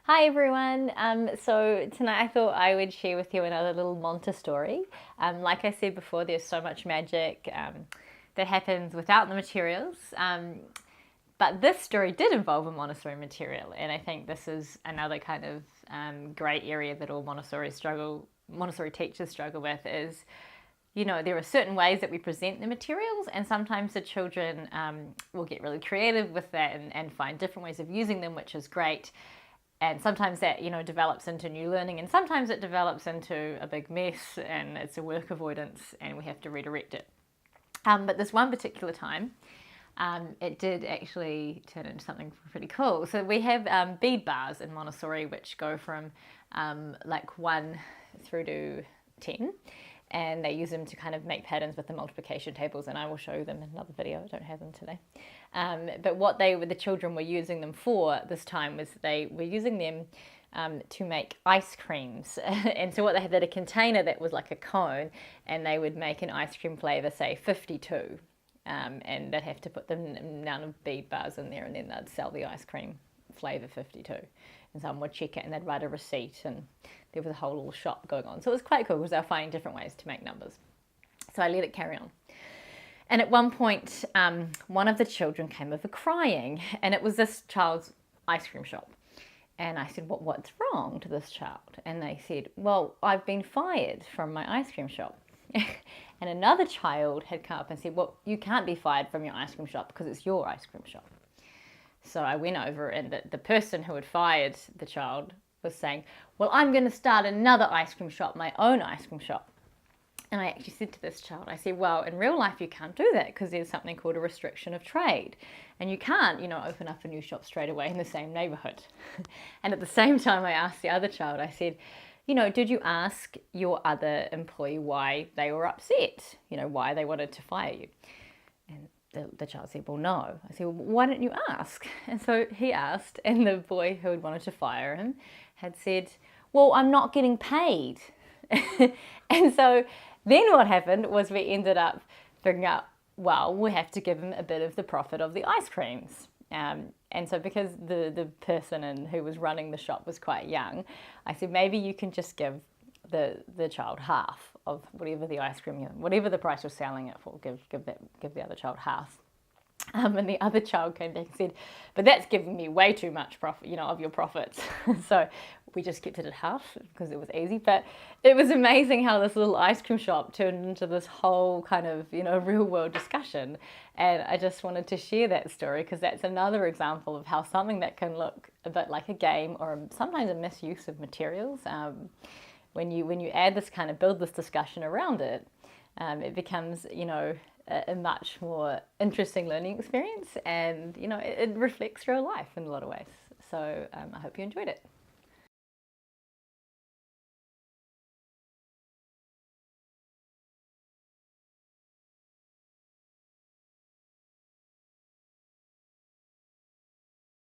Hi everyone. So tonight I thought I would share with you another little Montessori. Like I said before, there's so much magic that happens without the materials. But this story did involve a Montessori material, and I think this is another kind of great area that all Montessori teachers struggle with is, there are certain ways that we present the materials, and sometimes the children will get really creative with that and find different ways of using them, which is great. And sometimes that, develops into new learning, and sometimes it develops into a big mess and it's a work avoidance and we have to redirect it. But this one particular time, it did actually turn into something pretty cool. So we have bead bars in Montessori, which go from like 1 through to 10. And they use them to kind of make patterns with the multiplication tables, and I will show them in another video. I don't have them today. But what the children were using them for this time was they were using them to make ice creams. And so what they had a container that was like a cone, and they would make an ice cream flavor, say 52. And they'd have to put the amount of bead bars in there, and then they'd sell the ice cream flavor 52. And someone would check it and they'd write a receipt, and there was a whole little shop going on. So it was quite cool because they were finding different ways to make numbers. So I let it carry on. And at one point, one of the children came over crying, and it was this child's ice cream shop. And I said, what's wrong to this child? And they said, well, I've been fired from my ice cream shop. And another child had come up and said, well, you can't be fired from your ice cream shop because it's your ice cream shop. So I went over, and the person who had fired the child was saying, well, I'm going to start another ice cream shop, my own ice cream shop. And I actually said to this child, I said, well, in real life you can't do that because there's something called a restriction of trade. And you can't, open up a new shop straight away in the same neighborhood. And at the same time I asked the other child, I said, did you ask your other employee why they were upset? Why they wanted to fire you? And the child said, well, no. I said, well, why didn't you ask? And so he asked, and the boy who had wanted to fire him had said, well, I'm not getting paid. And so then what happened was we ended up figuring out, well, we have to give him a bit of the profit of the ice creams. And so because the person who was running the shop was quite young, I said, maybe you can just give the child half of whatever the ice cream, whatever the price you're selling it for, give the other child half. And the other child came back and said, but that's giving me way too much profit, of your profits. So we just kept it at half because it was easy. But it was amazing how this little ice cream shop turned into this whole kind of, real world discussion. And I just wanted to share that story because that's another example of how something that can look a bit like a game or sometimes a misuse of materials, when you add this kind of build this discussion around it, it becomes, a much more interesting learning experience, and it reflects real life in a lot of ways. So I hope you enjoyed it.